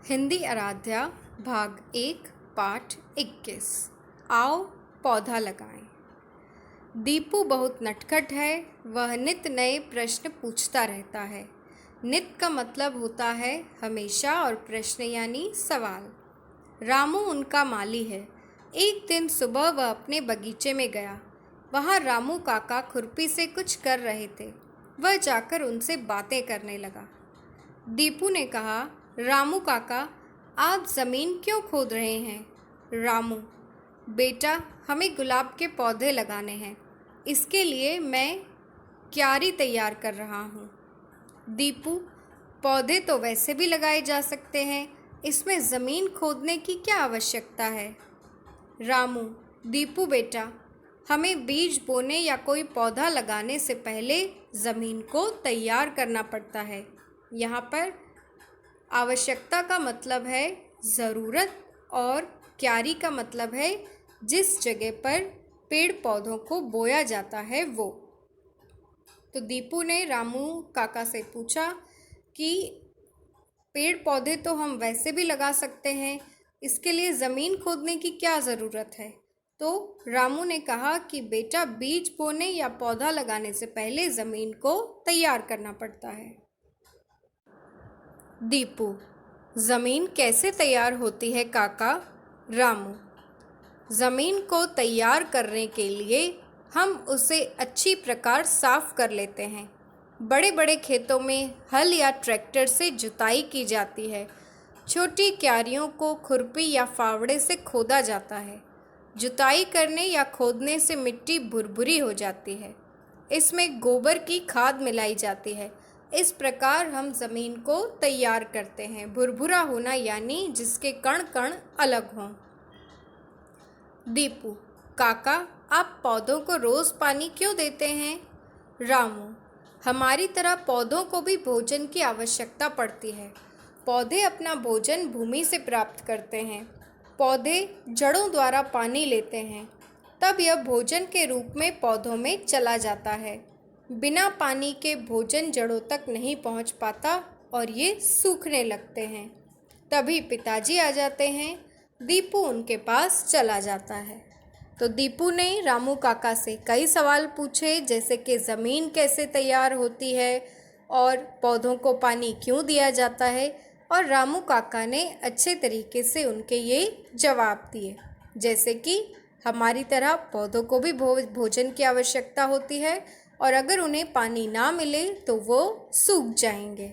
हिंदी आराध्या भाग 1 पाठ 21। आओ पौधा लगाएं। दीपू बहुत नटखट है। वह नित नए प्रश्न पूछता रहता है। नित का मतलब होता है हमेशा और प्रश्न यानी सवाल। रामू उनका माली है। एक दिन सुबह वह अपने बगीचे में गया। वहाँ रामू काका खुरपी से कुछ कर रहे थे। वह जाकर उनसे बातें करने लगा। दीपू ने कहा, रामू काका, आप ज़मीन क्यों खोद रहे हैं? रामू, बेटा, हमें गुलाब के पौधे लगाने हैं। इसके लिए मैं क्यारी तैयार कर रहा हूँ। दीपू, पौधे तो वैसे भी लगाए जा सकते हैं, इसमें ज़मीन खोदने की क्या आवश्यकता है? रामू, दीपू बेटा, हमें बीज बोने या कोई पौधा लगाने से पहले ज़मीन को तैयार करना पड़ता है। यहाँ पर आवश्यकता का मतलब है ज़रूरत और क्यारी का मतलब है जिस जगह पर पेड़ पौधों को बोया जाता है वो। तो दीपू ने रामू काका से पूछा कि पेड़ पौधे तो हम वैसे भी लगा सकते हैं, इसके लिए ज़मीन खोदने की क्या ज़रूरत है? तो रामू ने कहा कि बेटा, बीज बोने या पौधा लगाने से पहले ज़मीन को तैयार करना पड़ता है। दीपू, ज़मीन कैसे तैयार होती है काका? रामू, ज़मीन को तैयार करने के लिए हम उसे अच्छी प्रकार साफ़ कर लेते हैं। बड़े बड़े खेतों में हल या ट्रैक्टर से जुताई की जाती है। छोटी क्यारियों को खुरपी या फावड़े से खोदा जाता है। जुताई करने या खोदने से मिट्टी भुरभुरी हो जाती है। इसमें गोबर की खाद मिलाई जाती है। इस प्रकार हम ज़मीन को तैयार करते हैं। भुरभुरा होना यानी जिसके कण कण अलग हों। दीपू, काका, आप पौधों को रोज़ पानी क्यों देते हैं? रामू, हमारी तरह पौधों को भी भोजन की आवश्यकता पड़ती है। पौधे अपना भोजन भूमि से प्राप्त करते हैं। पौधे जड़ों द्वारा पानी लेते हैं, तब यह भोजन के रूप में पौधों में चला जाता है। बिना पानी के भोजन जड़ों तक नहीं पहुंच पाता और ये सूखने लगते हैं। तभी पिताजी आ जाते हैं। दीपू उनके पास चला जाता है। तो दीपू ने रामू काका से कई सवाल पूछे, जैसे कि ज़मीन कैसे तैयार होती है और पौधों को पानी क्यों दिया जाता है, और रामू काका ने अच्छे तरीके से उनके ये जवाब दिए, जैसे कि हमारी तरह पौधों को भी भोजन की आवश्यकता होती है और अगर उन्हें पानी ना मिले तो वो सूख जाएंगे।